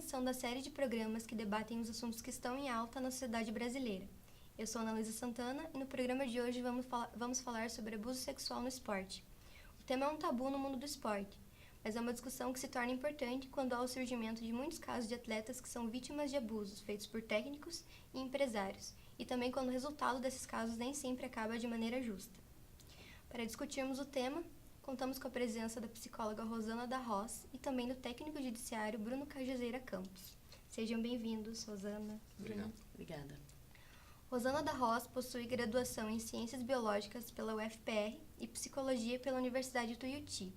edição da série de programas que debatem os assuntos que estão em alta na sociedade brasileira. Eu sou Ana Luísa Santana e no programa de hoje vamos falar sobre abuso sexual no esporte. O tema é um tabu no mundo do esporte, mas é uma discussão que se torna importante quando há o surgimento de muitos casos de atletas que são vítimas de abusos feitos por técnicos e empresários, e também quando o resultado desses casos nem sempre acaba de maneira justa. Para discutirmos o tema, contamos com a presença da psicóloga Rosana da Roz e também do técnico judiciário Bruno Cajazeira Campos. Sejam bem-vindos, Rosana. Obrigado. Obrigada. Rosana da Roz possui graduação em Ciências Biológicas pela UFPR e Psicologia pela Universidade do Tuiuti.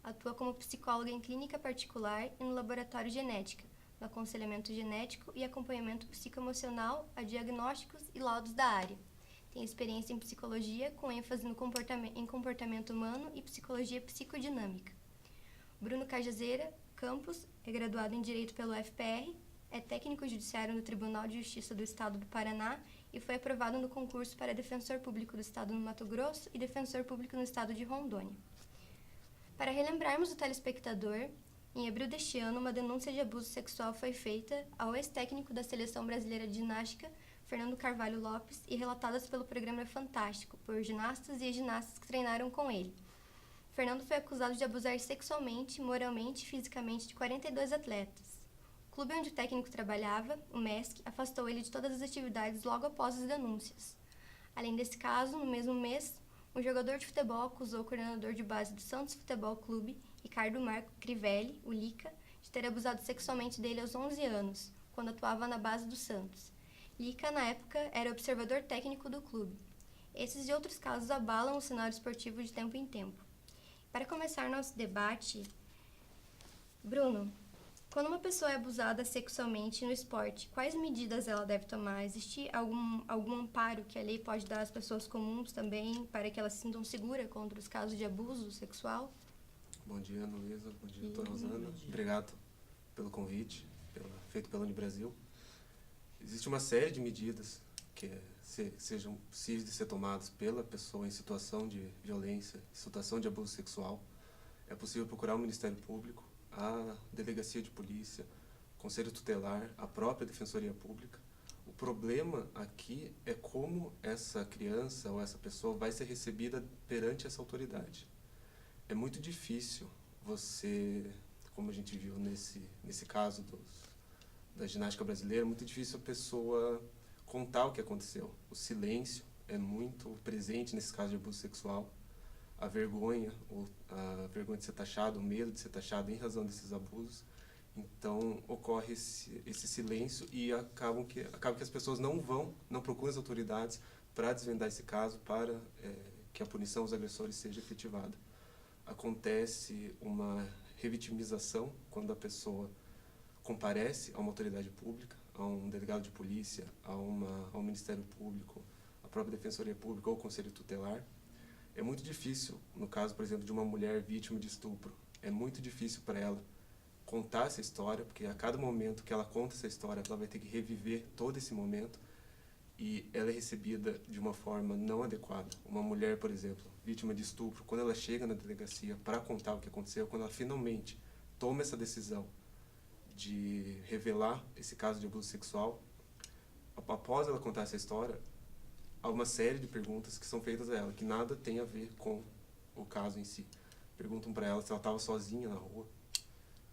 Atua como psicóloga em clínica particular e no laboratório de genética, no aconselhamento genético e acompanhamento psicoemocional a diagnósticos e laudos da área. Tem experiência em psicologia, com ênfase no comportamento humano e psicologia psicodinâmica. Bruno Cajazeira Campos é graduado em Direito pelo UFPR, é técnico judiciário no Tribunal de Justiça do Estado do Paraná e foi aprovado no concurso para Defensor Público do Estado no Mato Grosso e Defensor Público no Estado de Rondônia. Para relembrarmos o telespectador, em abril deste ano, uma denúncia de abuso sexual foi feita ao ex-técnico da Seleção Brasileira de Ginástica, Fernando Carvalho Lopes, e relatadas pelo programa Fantástico, por ginastas e ginastas que treinaram com ele. Fernando foi acusado de abusar sexualmente, moralmente e fisicamente de 42 atletas. O clube onde o técnico trabalhava, o MESC, afastou ele de todas as atividades logo após as denúncias. Além desse caso, no mesmo mês, um jogador de futebol acusou o coordenador de base do Santos Futebol Clube, Ricardo Marco Crivelli, o Lica, de ter abusado sexualmente dele aos 11 anos, quando atuava na base do Santos. Lica, na época, era observador técnico do clube. Esses e outros casos abalam o cenário esportivo de tempo em tempo. Para começar nosso debate, Bruno, quando uma pessoa é abusada sexualmente no esporte, quais medidas ela deve tomar? Existe algum amparo que a lei pode dar às pessoas comuns também, para que elas se sintam seguras contra os casos de abuso sexual? Bom dia, Ana Luísa. Bom dia, doutora Rosana. Obrigado pelo convite, feito pela Unibrasil. Existe uma série de medidas que sejam possíveis de ser tomadas pela pessoa em situação de violência, em situação de abuso sexual. É possível procurar o Ministério Público, a Delegacia de Polícia, o Conselho Tutelar, a própria Defensoria Pública. O problema aqui é como essa criança ou essa pessoa vai ser recebida perante essa autoridade. É muito difícil você, como a gente viu nesse caso da ginástica brasileira, é muito difícil a pessoa contar o que aconteceu. O silêncio é muito presente nesse caso de abuso sexual. A vergonha de ser taxado, o medo de ser taxado em razão desses abusos. Então, ocorre esse silêncio e acaba que as pessoas não procuram as autoridades para desvendar esse caso, para que a punição aos agressores seja efetivada. Acontece uma revitimização quando a pessoa comparece a uma autoridade pública, a um delegado de polícia, ao Ministério Público, à própria Defensoria Pública ou ao Conselho Tutelar. É muito difícil, no caso, por exemplo, de uma mulher vítima de estupro, é muito difícil para ela contar essa história, porque a cada momento que ela conta essa história, ela vai ter que reviver todo esse momento e ela é recebida de uma forma não adequada. Uma mulher, por exemplo, vítima de estupro, quando ela chega na delegacia para contar o que aconteceu, quando ela finalmente toma essa decisão de revelar esse caso de abuso sexual, após ela contar essa história, há uma série de perguntas que são feitas a ela, que nada tem a ver com o caso em si. Perguntam para ela se ela estava sozinha na rua,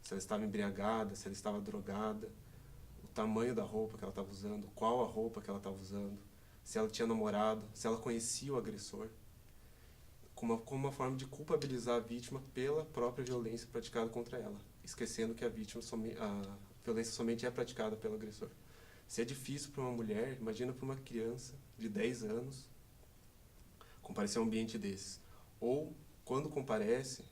se ela estava embriagada, se ela estava drogada, o tamanho da roupa que ela estava usando, qual a roupa que ela estava usando, se ela tinha namorado, se ela conhecia o agressor, como uma forma de culpabilizar a vítima pela própria violência praticada contra ela, esquecendo que a violência somente é praticada pelo agressor. Se é difícil para uma mulher, imagina para uma criança de 10 anos comparecer a um ambiente desses. Ou, quando comparece,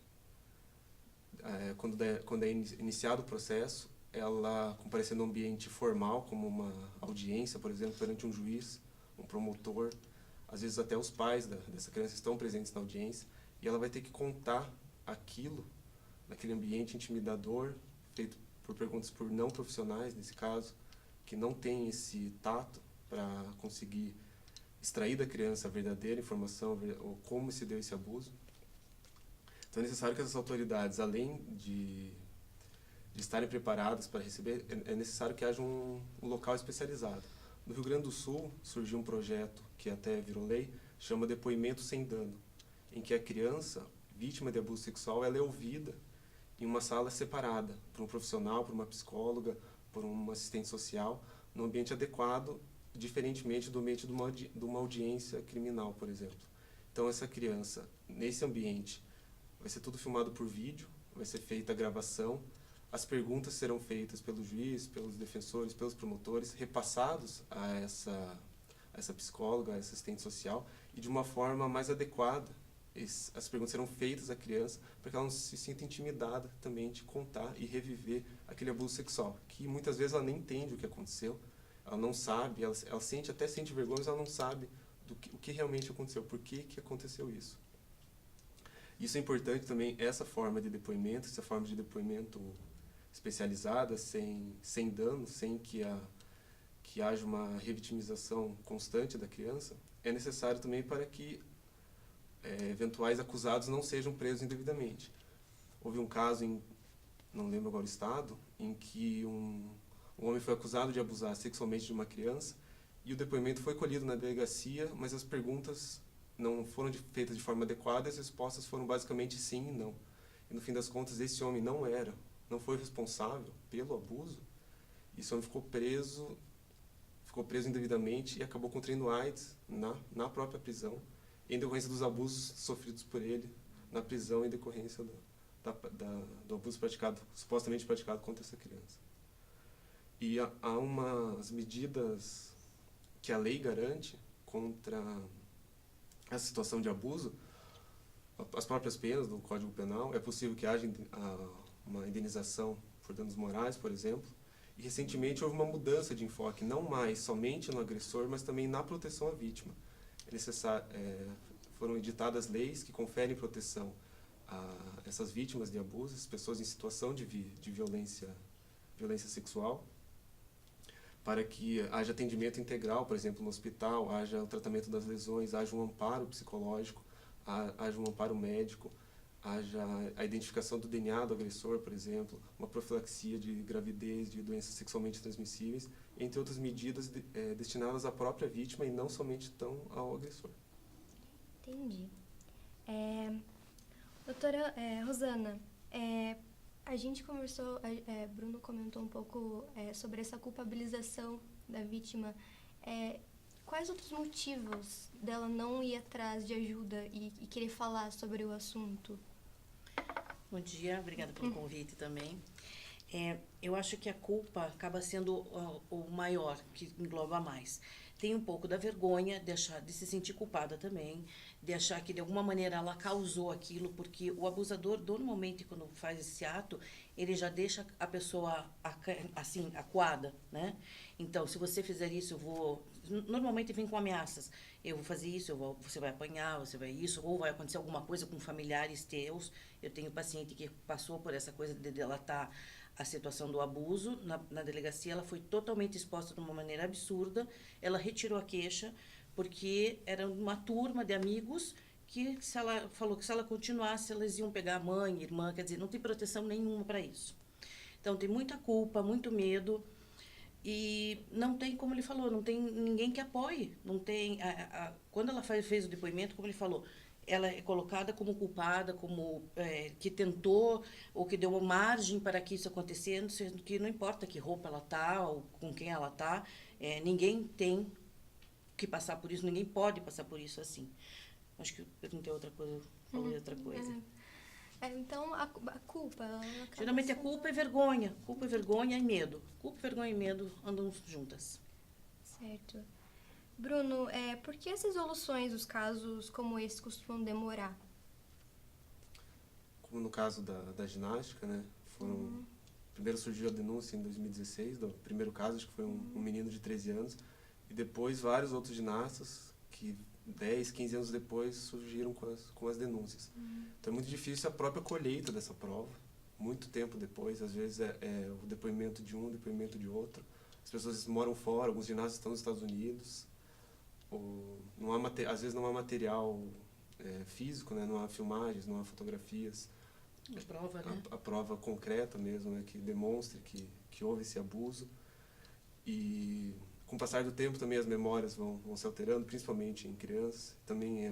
quando é iniciado o processo, ela comparecer num ambiente formal, como uma audiência, por exemplo, perante um juiz, um promotor, às vezes até os pais dessa criança estão presentes na audiência, e ela vai ter que contar aquilo naquele ambiente intimidador, feito por perguntas por não profissionais, nesse caso, que não tem esse tato para conseguir extrair da criança a verdadeira informação, ou como se deu esse abuso. Então é necessário que essas autoridades, além de de estarem preparadas para receber, é necessário que haja um local especializado. No Rio Grande do Sul surgiu um projeto que até virou lei, chama Depoimento Sem Dano, em que a criança vítima de abuso sexual ela é ouvida em uma sala separada, por um profissional, por uma psicóloga, por um assistente social, num ambiente adequado, diferentemente do ambiente de uma audiência criminal, por exemplo. Então, essa criança, nesse ambiente, vai ser tudo filmado por vídeo, vai ser feita a gravação, as perguntas serão feitas pelo juiz, pelos defensores, pelos promotores, repassados a essa psicóloga, a essa assistente social, e de uma forma mais adequada. As perguntas serão feitas à criança para que ela não se sinta intimidada também de contar e reviver aquele abuso sexual, que muitas vezes ela nem entende o que aconteceu, ela não sabe, ela até sente vergonha, mas ela não sabe o que realmente aconteceu, por que aconteceu isso. Isso é importante também, essa forma de depoimento especializada, sem dano, sem que haja uma revitimização constante da criança, é necessário também para que eventuais acusados não sejam presos indevidamente. Houve um caso, não lembro agora o estado, em que um homem foi acusado de abusar sexualmente de uma criança e o depoimento foi colhido na delegacia, mas as perguntas não foram feitas de forma adequada e as respostas foram basicamente sim e não. E no fim das contas, esse homem não foi responsável pelo abuso, e esse homem ficou preso indevidamente e acabou contraindo AIDS na própria prisão, em decorrência dos abusos sofridos por ele na prisão em decorrência do abuso supostamente praticado contra essa criança. E há umas medidas que a lei garante contra essa situação de abuso, as próprias penas do Código Penal. É possível que haja uma indenização por danos morais, por exemplo, e recentemente houve uma mudança de enfoque, não mais somente no agressor, mas também na proteção à vítima. Foram editadas leis que conferem proteção a essas vítimas de abuso, as pessoas em situação de violência sexual, para que haja atendimento integral, por exemplo, no hospital, haja o tratamento das lesões, haja um amparo psicológico, haja um amparo médico, haja a identificação do DNA do agressor, por exemplo, uma profilaxia de gravidez, de doenças sexualmente transmissíveis, entre outras medidas destinadas à própria vítima e não somente tão ao agressor. Entendi. Doutora Rosana, a gente conversou, Bruno comentou um pouco sobre essa culpabilização da vítima. Quais outros motivos dela não ir atrás de ajuda e querer falar sobre o assunto? Bom dia, obrigada pelo convite também. Eu acho que a culpa acaba sendo o maior, que engloba mais. Tem um pouco da vergonha de se sentir culpada também, de achar que de alguma maneira ela causou aquilo, porque o abusador, normalmente, quando faz esse ato, ele já deixa a pessoa assim, acuada, né? Então, se você fizer isso, normalmente vem com ameaças. Eu vou fazer isso, você vai apanhar, você vai isso, ou vai acontecer alguma coisa com familiares teus. Eu tenho paciente que passou por essa coisa de delatar a situação do abuso. Na delegacia, ela foi totalmente exposta de uma maneira absurda. Ela retirou a queixa, porque era uma turma de amigos que falou que se ela continuasse, elas iam pegar a mãe, irmã, quer dizer, não tem proteção nenhuma para isso. Então, tem muita culpa, muito medo, e não tem, como ele falou, não tem ninguém que apoie. Não tem, quando ela fez o depoimento, como ele falou, ela é colocada como culpada, como que tentou ou que deu uma margem para que isso acontecesse, sendo que não importa que roupa ela está ou com quem ela está, ninguém tem que passar por isso, ninguém pode passar por isso assim. Acho que eu perguntei outra coisa, falei outra coisa. Então, a culpa... Geralmente a culpa é vergonha. Culpa é vergonha e medo. Culpa, vergonha e medo andam juntas. Certo. Bruno, por que as resoluções dos casos como esse costumam demorar? Como no caso da ginástica, né? Primeiro surgiu a denúncia em 2016, do primeiro caso, acho que foi um menino de 13 anos, e depois vários outros ginastas que 10, 15 anos depois surgiram com as denúncias. Então é muito difícil a própria colheita dessa prova, muito tempo depois, às vezes é o depoimento de um, o depoimento de outro. As pessoas moram fora, alguns ginastas estão nos Estados Unidos, às vezes não há material físico, né? Não há filmagens, não há fotografias A prova, né? a prova concreta mesmo, né, que demonstre que houve esse abuso. E com o passar do tempo também as memórias vão se alterando, principalmente em crianças. Também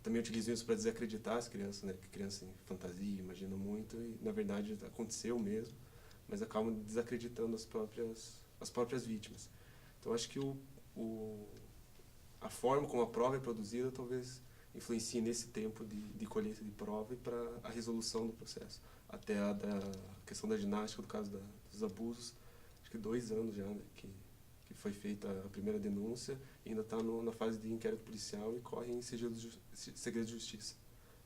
também utilizo isso para desacreditar as crianças, né, que criança em fantasia, imagina muito, e na verdade aconteceu mesmo, mas acabam desacreditando as próprias vítimas. Então acho que a forma como a prova é produzida talvez influencie nesse tempo de colheita de prova e para a resolução do processo. Até a questão da ginástica, do caso dos abusos, acho que 2 anos já, né, que foi feita a primeira denúncia, e ainda está na fase de inquérito policial e corre em segredo de justiça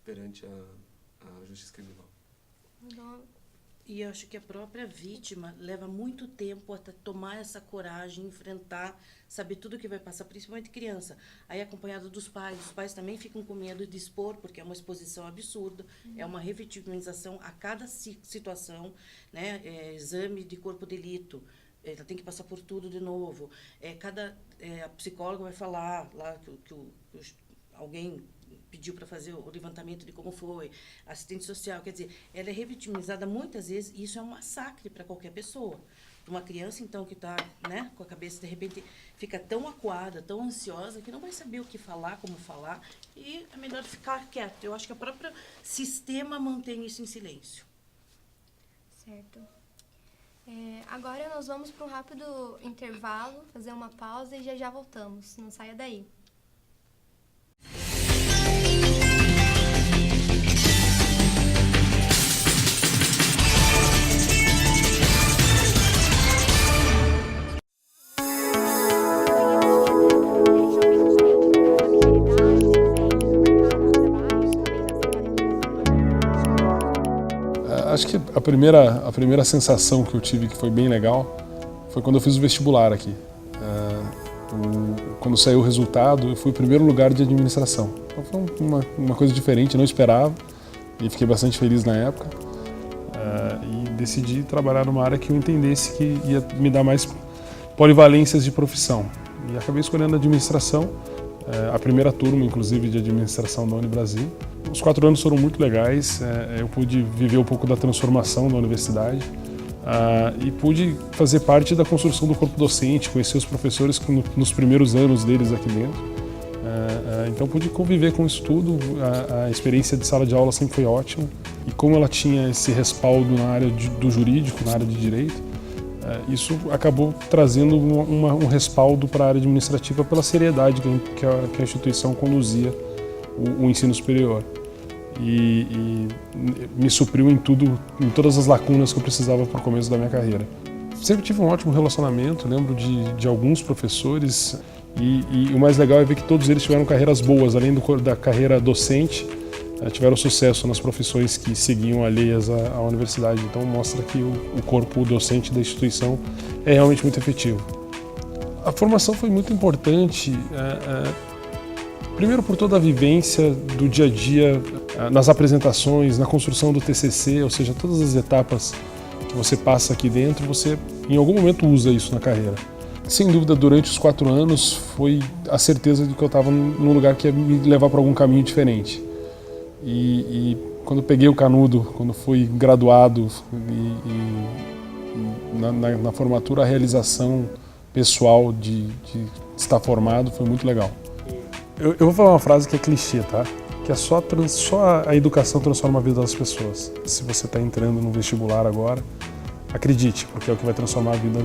perante a justiça criminal. E eu acho que a própria vítima leva muito tempo até tomar essa coragem, enfrentar, saber tudo o que vai passar, principalmente criança. Aí acompanhado dos pais, os pais também ficam com medo de expor, porque é uma exposição absurda, é uma revitimização a cada situação, né? Exame de corpo de delito, ela tem que passar por tudo de novo. A psicóloga vai falar lá que alguém pediu para fazer o levantamento de como foi, assistente social, quer dizer, ela é revitimizada muitas vezes, e isso é um massacre para qualquer pessoa. Para uma criança, então, que está, né, com a cabeça, de repente, fica tão acuada, tão ansiosa, que não vai saber o que falar, como falar, e é melhor ficar quieto. Eu acho que o próprio sistema mantém isso em silêncio. Certo. Agora nós vamos para um rápido intervalo, fazer uma pausa e já voltamos. Não saia daí. Acho que a primeira sensação que eu tive, que foi bem legal, foi quando eu fiz o vestibular aqui. Quando saiu o resultado, eu fui em primeiro lugar de administração. Então foi uma coisa diferente, não esperava, e fiquei bastante feliz na época. E decidi trabalhar numa área que eu entendesse que ia me dar mais polivalências de profissão. E acabei escolhendo a administração, a primeira turma, inclusive, de administração da Unibrasil. Os 4 anos foram muito legais, eu pude viver um pouco da transformação da universidade e pude fazer parte da construção do corpo docente, conhecer os professores nos primeiros anos deles aqui dentro. Então pude conviver com isso tudo, a experiência de sala de aula sempre foi ótima, e como ela tinha esse respaldo na área do jurídico, na área de direito, isso acabou trazendo um respaldo para a área administrativa pela seriedade que a instituição conduzia o ensino superior. E me supriu em todas as lacunas que eu precisava para o começo da minha carreira. Sempre tive um ótimo relacionamento, lembro de alguns professores, e o mais legal é ver que todos eles tiveram carreiras boas, além da carreira docente, tiveram sucesso nas profissões que seguiam alheias à universidade. Então mostra que o corpo docente da instituição é realmente muito efetivo. A formação foi muito importante, primeiro por toda a vivência do dia a dia, nas apresentações, na construção do TCC, ou seja, todas as etapas que você passa aqui dentro, você em algum momento usa isso na carreira. Sem dúvida, durante os 4 anos, foi a certeza de que eu estava num lugar que ia me levar para algum caminho diferente. E quando eu peguei o canudo, quando fui graduado na formatura, a realização pessoal de estar formado foi muito legal. Eu vou falar uma frase que é clichê, tá? Que é só a educação transforma a vida das pessoas. Se você está entrando no vestibular agora, acredite, porque é o que vai transformar a vida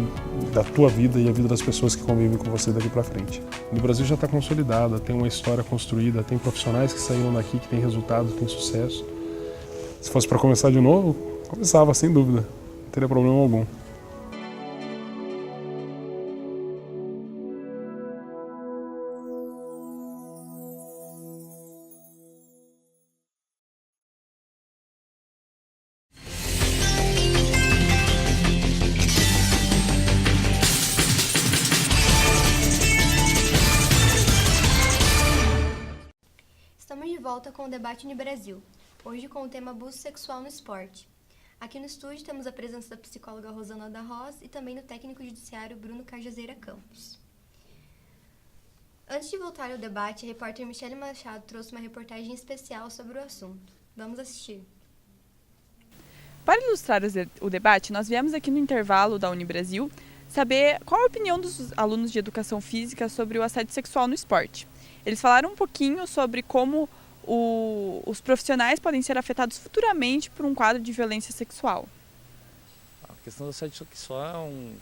da tua vida e a vida das pessoas que convivem com você daqui para frente. No Brasil já está consolidada, tem uma história construída, tem profissionais que saíram daqui, que têm resultado, têm sucesso. Se fosse para começar de novo, começava, sem dúvida, não teria problema algum. Estamos de volta com o Debate Unibrasil, hoje com o tema abuso sexual no esporte. Aqui no estúdio temos a presença da psicóloga Rosana da Roz e também do técnico judiciário Bruno Cajazeira Campos. Antes de voltar ao debate, a repórter Michele Machado trouxe uma reportagem especial sobre o assunto. Vamos assistir. Para ilustrar o debate, nós viemos aqui no intervalo da Unibrasil saber qual a opinião dos alunos de educação física sobre o assédio sexual no esporte. Eles falaram um pouquinho sobre como os profissionais podem ser afetados futuramente por um quadro de violência sexual. A questão do assédio sexual é um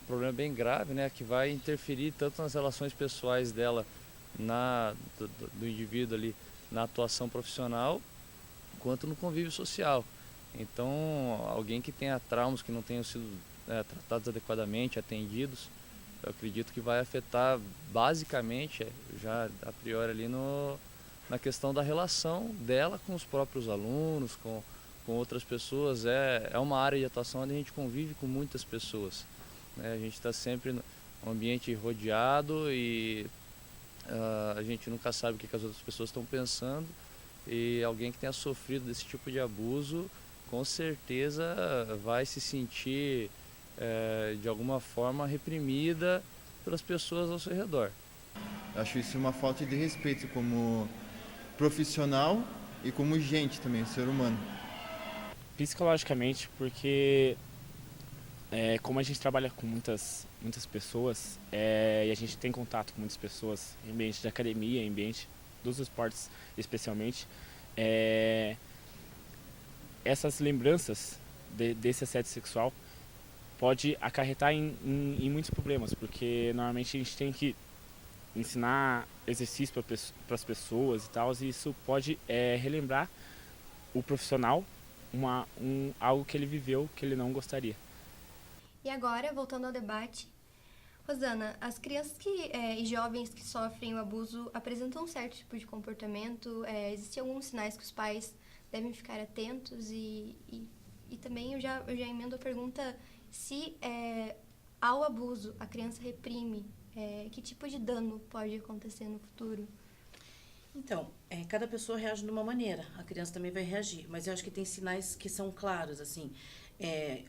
problema bem grave, né, que vai interferir tanto nas relações pessoais dela, do indivíduo ali, na atuação profissional, quanto no convívio social. Então, alguém que tenha traumas que não tenham sido tratados adequadamente, atendidos, eu acredito que vai afetar basicamente, já a priori ali na questão da relação dela com os próprios alunos, com outras pessoas. É uma área de atuação onde a gente convive com muitas pessoas, né? A gente está sempre num ambiente rodeado e a gente nunca sabe o que as outras pessoas estão pensando, e alguém que tenha sofrido desse tipo de abuso com certeza vai se sentir de alguma forma reprimida pelas pessoas ao seu redor. Acho isso uma falta de respeito como profissional e como gente também, ser humano. Psicologicamente, porque como a gente trabalha com muitas pessoas e a gente tem contato com muitas pessoas em ambiente de academia, em ambiente dos esportes especialmente, essas lembranças desse assédio sexual pode acarretar em muitos problemas, porque normalmente a gente tem que ensinar exercício para as pessoas e tal, e isso pode relembrar o profissional algo que ele viveu que ele não gostaria. E agora, voltando ao debate, Rosana, as crianças e jovens que sofrem o abuso apresentam um certo tipo de comportamento? Existem alguns sinais que os pais devem ficar atentos? E também eu já emendo a pergunta, se ao abuso a criança reprime, que tipo de dano pode acontecer no futuro? Então, cada pessoa reage de uma maneira, a criança também vai reagir, mas eu acho que tem sinais que são claros, assim,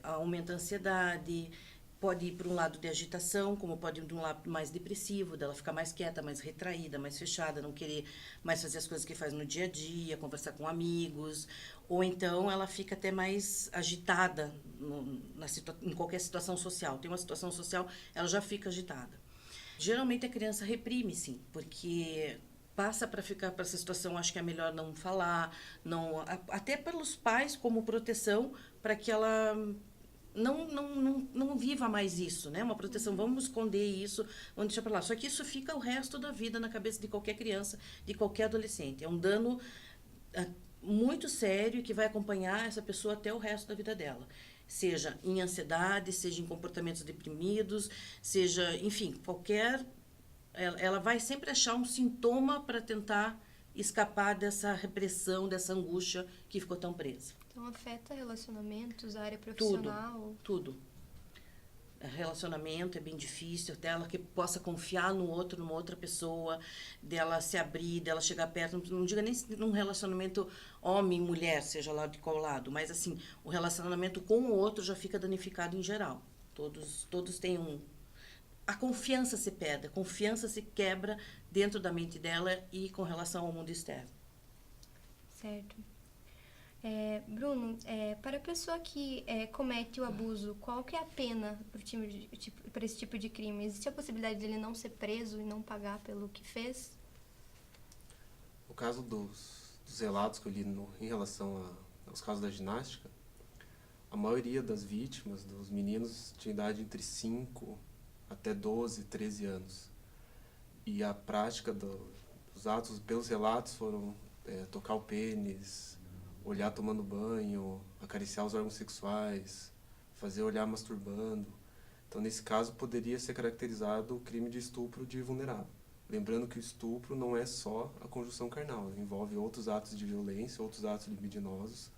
aumenta a ansiedade, pode ir para um lado de agitação, como pode ir para um lado mais depressivo, dela ficar mais quieta, mais retraída, mais fechada, não querer mais fazer as coisas que faz no dia a dia, conversar com amigos, ou então ela fica até mais agitada em qualquer situação social. Tem uma situação social, ela já fica agitada. Geralmente a criança reprime, sim, porque passa para ficar para essa situação, acho que é melhor não falar, até pelos pais como proteção, para que ela não viva mais isso, né? Uma proteção, vamos esconder isso, vamos deixar para lá. Só que isso fica o resto da vida na cabeça de qualquer criança, de qualquer adolescente. É um dano muito sério que vai acompanhar essa pessoa até o resto da vida dela. Seja em ansiedade, seja em comportamentos deprimidos, seja, enfim, ela vai sempre achar um sintoma para tentar escapar dessa repressão, dessa angústia que ficou tão presa. Então afeta relacionamentos, a área profissional? Tudo. Relacionamento é bem difícil, até ela que possa confiar no outro, numa outra pessoa, dela se abrir, dela chegar perto, não diga nem num relacionamento homem-mulher, seja lá de qual lado, mas assim, o relacionamento com o outro já fica danificado em geral. Todos têm a confiança se perde, a confiança se quebra dentro da mente dela e com relação ao mundo externo. Certo. Bruno, para a pessoa que comete o abuso, qual que é a pena para esse tipo de crime? Existe a possibilidade de ele não ser preso e não pagar pelo que fez? No caso dos relatos que eu li em relação aos casos da ginástica, a maioria das vítimas, dos meninos, tinha idade entre 5 até 12, 13 anos. E a prática dos atos, pelos relatos, foram tocar o pênis, olhar tomando banho, acariciar os órgãos sexuais, fazer olhar masturbando. Então, nesse caso, poderia ser caracterizado o crime de estupro de vulnerável. Lembrando que o estupro não é só a conjunção carnal, envolve outros atos de violência, outros atos libidinosos,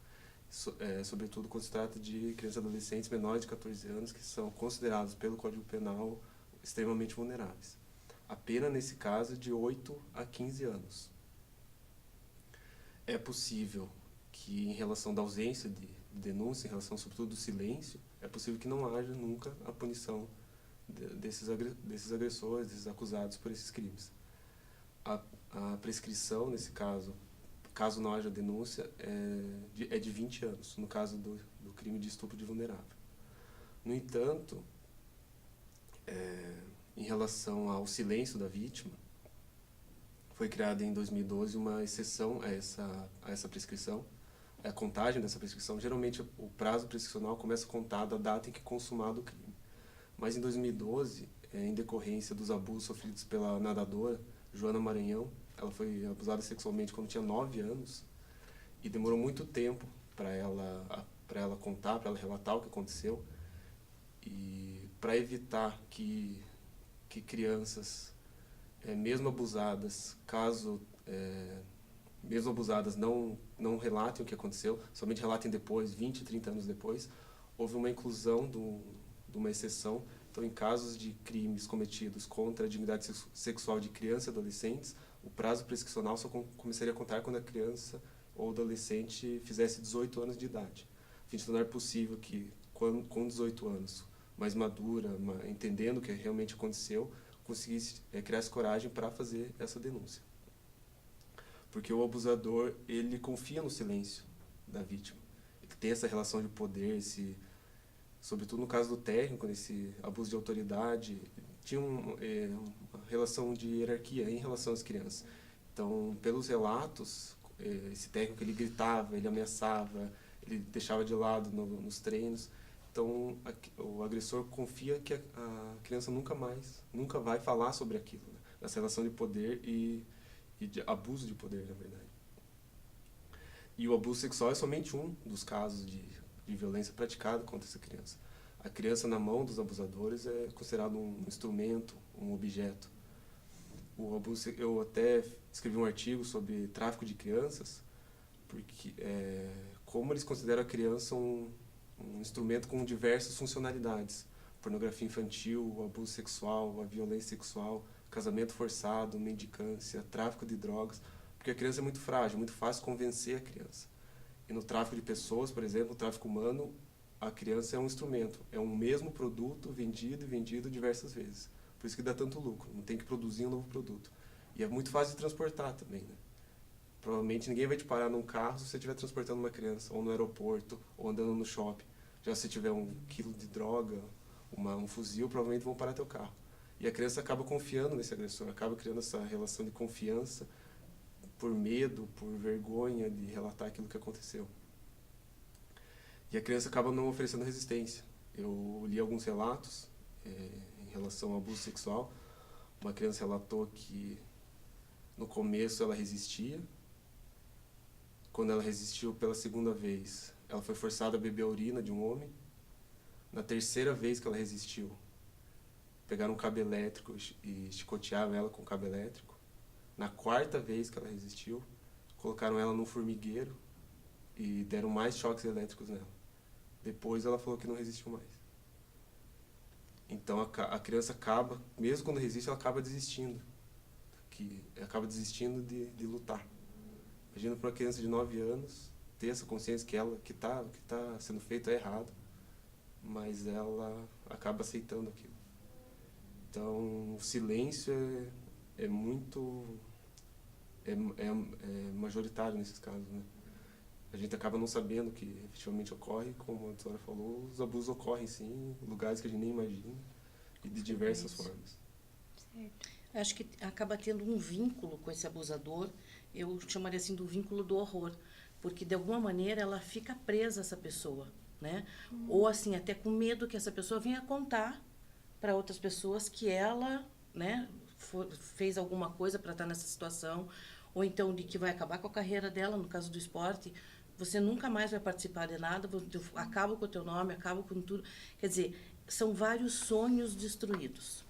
sobretudo quando se trata de crianças e adolescentes menores de 14 anos, que são considerados pelo Código Penal extremamente vulneráveis. A pena, nesse caso, é de 8 a 15 anos. É possível que, em relação da ausência de denúncia, em relação, sobretudo, do silêncio, é possível que não haja nunca a punição desses agressores, desses acusados por esses crimes. A prescrição, nesse caso, caso não haja denúncia, é de 20 anos, no caso do crime de estupro de vulnerável. No entanto, em relação ao silêncio da vítima, foi criada em 2012 uma exceção a essa prescrição, a contagem dessa prescrição. Geralmente o prazo prescricional começa a contar da data em que é consumado o crime. Mas em 2012, em decorrência dos abusos sofridos pela nadadora Joana Maranhão, ela foi abusada sexualmente quando tinha 9 anos e demorou muito tempo para ela contar, para ela relatar o que aconteceu. E para evitar que crianças, mesmo abusadas, mesmo abusadas, não relatem o que aconteceu, somente relatem depois, 20, 30 anos depois, houve uma inclusão de uma exceção. Então, em casos de crimes cometidos contra a dignidade sexual de crianças e adolescentes, o prazo prescricional só começaria a contar quando a criança ou adolescente fizesse 18 anos de idade. A fim de tornar possível que, com 18 anos, mais madura, entendendo o que realmente aconteceu, conseguisse criar coragem para fazer essa denúncia. Porque o abusador, ele confia no silêncio da vítima. Ele tem essa relação de poder, sobretudo no caso do técnico, nesse abuso de autoridade, tinha uma relação de hierarquia em relação às crianças. Então, pelos relatos, esse técnico ele gritava, ele ameaçava, ele deixava de lado nos treinos. Então, o agressor confia que a criança nunca vai falar sobre aquilo, né? Essa relação de poder e de abuso de poder, na verdade. E o abuso sexual é somente um dos casos de violência praticada contra essa criança. A criança na mão dos abusadores é considerado um instrumento, um objeto. Eu até escrevi um artigo sobre tráfico de crianças, porque como eles consideram a criança um instrumento com diversas funcionalidades: pornografia infantil, o abuso sexual, a violência sexual, casamento forçado, mendicância, tráfico de drogas, porque a criança é muito frágil, muito fácil convencer a criança. E no tráfico de pessoas, por exemplo, o tráfico humano, a criança é um instrumento, é um mesmo produto vendido e vendido diversas vezes. Por isso que dá tanto lucro, não tem que produzir um novo produto. E é muito fácil de transportar também, né? Provavelmente ninguém vai te parar num carro se você estiver transportando uma criança, ou no aeroporto, ou andando no shopping. Já se tiver 1 quilo de droga, um fuzil, provavelmente vão parar teu carro. E a criança acaba confiando nesse agressor, acaba criando essa relação de confiança por medo, por vergonha de relatar aquilo que aconteceu. E a criança acaba não oferecendo resistência. Eu li alguns relatos em relação ao abuso sexual. Uma criança relatou que no começo ela resistia. Quando ela resistiu pela segunda vez, ela foi forçada a beber a urina de um homem. Na terceira vez que ela resistiu, pegaram um cabo elétrico e chicotearam ela com o cabo elétrico. Na quarta vez que ela resistiu, colocaram ela num formigueiro e deram mais choques elétricos nela. Depois ela falou que não resistiu mais. Então a criança acaba, mesmo quando resiste, ela acaba desistindo. Acaba desistindo de lutar. Imagina para uma criança de 9 anos ter essa consciência que o que tá sendo feito é errado, mas ela acaba aceitando aquilo. Então, o silêncio é majoritário nesses casos, né? A gente acaba não sabendo que efetivamente ocorre, como a senhora falou, os abusos ocorrem sim, em lugares que a gente nem imagina e de diversas formas. Certo. Acho que acaba tendo um vínculo com esse abusador, eu chamaria assim do vínculo do horror, porque de alguma maneira ela fica presa a essa pessoa, né? Ou assim, até com medo que essa pessoa venha contar para outras pessoas que ela, né, fez alguma coisa para estar nessa situação, ou então de que vai acabar com a carreira dela, no caso do esporte, você nunca mais vai participar de nada, acaba com o teu nome, acaba com tudo. Quer dizer, são vários sonhos destruídos.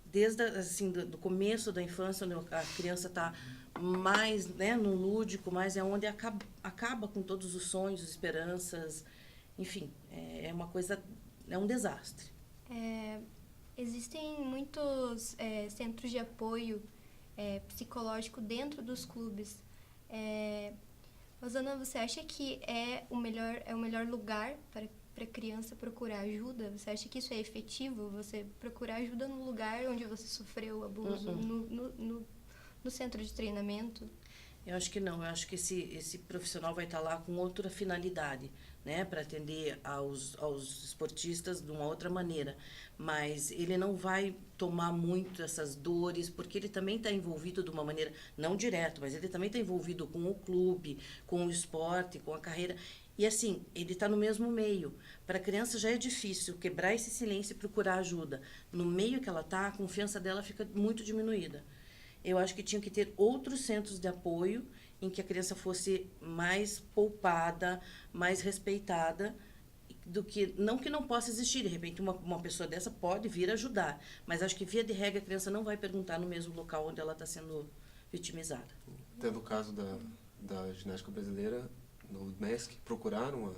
Desde assim, do começo da infância, onde a criança está mais, né, no lúdico, mas é onde acaba com todos os sonhos, esperanças, enfim, é uma coisa, é um desastre. Existem muitos centros de apoio psicológico dentro dos clubes. Rosana, você acha que é o melhor lugar para a criança procurar ajuda? Você acha que isso é efetivo? Você procurar ajuda no lugar onde você sofreu abuso, no centro de treinamento? Eu acho que não, eu acho que esse profissional vai estar lá com outra finalidade, né, para atender aos esportistas de uma outra maneira, mas ele não vai tomar muito essas dores, porque ele também está envolvido de uma maneira, não direto, mas ele também está envolvido com o clube, com o esporte, com a carreira, e assim, ele está no mesmo meio. Para a criança já é difícil quebrar esse silêncio e procurar ajuda. No meio que ela está, a confiança dela fica muito diminuída. Eu acho que tinha que ter outros centros de apoio em que a criança fosse mais poupada, mais respeitada, do que não possa existir. De repente, uma pessoa dessa pode vir ajudar, mas acho que, via de regra, a criança não vai perguntar no mesmo local onde ela está sendo vitimizada. Até no caso da ginástica brasileira, no MESC, procuraram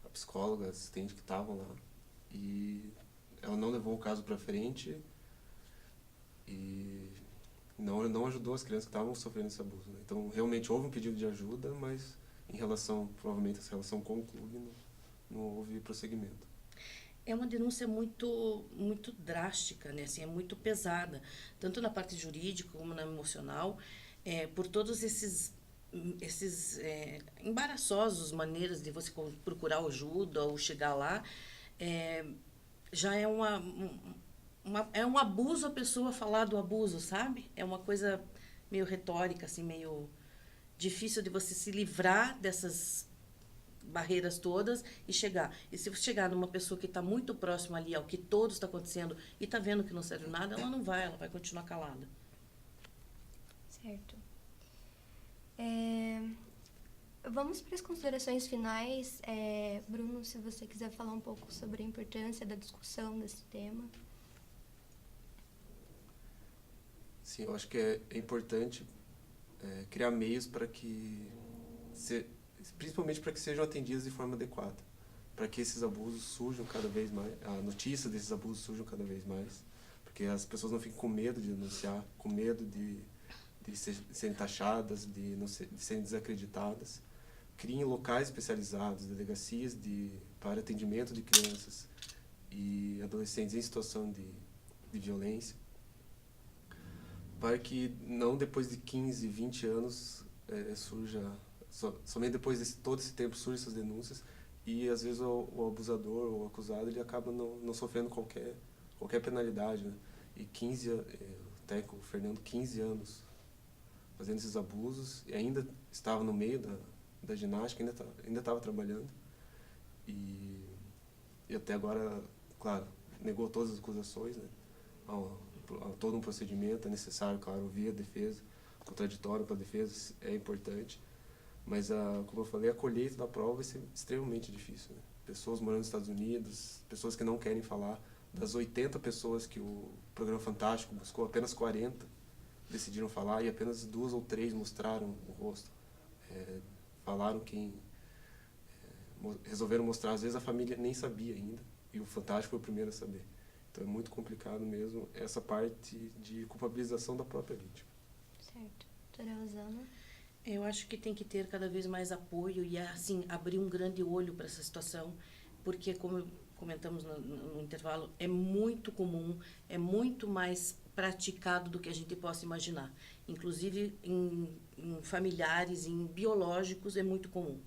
a psicóloga, a assistente que estavam lá, e ela não levou o caso para frente e não ajudou as crianças que estavam sofrendo esse abuso, né? Então, realmente houve um pedido de ajuda, mas em relação, provavelmente, essa relação com o clube, não houve prosseguimento. É uma denúncia muito drástica, né? Assim, é muito pesada, tanto na parte jurídica como na emocional, por todos esses embaraçosos maneiras de você procurar ajuda ou chegar lá. Já é um abuso a pessoa falar do abuso, sabe? É uma coisa meio retórica, assim, meio difícil de você se livrar dessas barreiras todas e chegar. E se você chegar numa pessoa que está muito próxima ali ao que todos está acontecendo e está vendo que não serve nada, ela vai continuar calada. Certo. Vamos para as considerações finais. Bruno, se você quiser falar um pouco sobre a importância da discussão desse tema. Sim, eu acho que é importante criar meios para principalmente para que sejam atendidas de forma adequada, para que esses abusos surjam cada vez mais, a notícia desses abusos surjam cada vez mais, porque as pessoas não fiquem com medo de denunciar, com medo de serem taxadas, de serem desacreditadas. Criem locais especializados, delegacias para atendimento de crianças e adolescentes em situação de violência, para que não depois de 15, 20 anos somente depois de todo esse tempo surgem essas denúncias e às vezes o abusador ou o acusado ele acaba não sofrendo qualquer penalidade, né? E o Fernando, 15 anos fazendo esses abusos e ainda estava no meio da ginástica, ainda estava trabalhando e até agora, claro, negou todas as acusações, né? Há todo um procedimento, é necessário, claro, ouvir a defesa, contraditório para a defesa é importante, mas, como eu falei, a colheita da prova vai ser extremamente difícil, né? Pessoas morando nos Estados Unidos, pessoas que não querem falar, das 80 pessoas que o Programa Fantástico buscou, apenas 40 decidiram falar e apenas 2 ou 3 mostraram o rosto. Falaram resolveram mostrar, às vezes a família nem sabia ainda, e o Fantástico foi o primeiro a saber. Então é muito complicado mesmo essa parte de culpabilização da própria vítima. Certo. Doutora Rosana? Eu acho que tem que ter cada vez mais apoio e, assim, abrir um grande olho para essa situação, porque, como comentamos no intervalo, é muito comum, é muito mais praticado do que a gente possa imaginar. Inclusive, em familiares, em biológicos, é muito comum.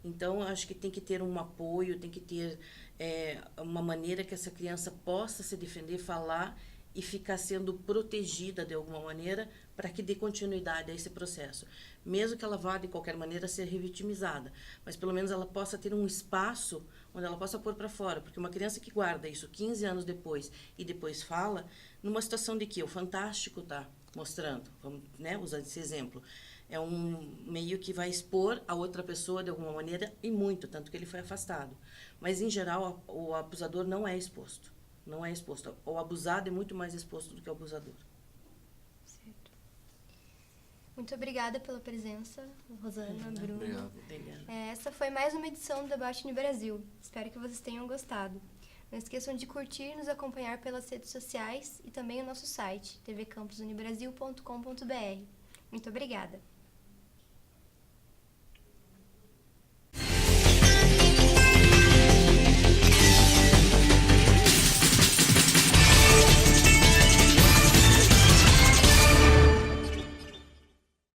Então, acho que tem que ter um apoio, tem que ter uma maneira que essa criança possa se defender, falar e ficar sendo protegida de alguma maneira para que dê continuidade a esse processo. Mesmo que ela vá, de qualquer maneira, ser revitimizada, mas pelo menos ela possa ter um espaço onde ela possa pôr para fora, porque uma criança que guarda isso 15 anos depois e depois fala, numa situação de que o Fantástico está mostrando, vamos, né, usar esse exemplo, é um meio que vai expor a outra pessoa de alguma maneira e muito, tanto que ele foi afastado. Mas, em geral, o abusador não é exposto. Não é exposto. O abusado é muito mais exposto do que o abusador. Certo. Muito obrigada pela presença, Rosana, Bruno. Obrigado. Essa foi mais uma edição do Debate no Brasil. Espero que vocês tenham gostado. Não esqueçam de curtir e nos acompanhar pelas redes sociais e também o nosso site, tvcampusunibrasil.com.br. Muito obrigada.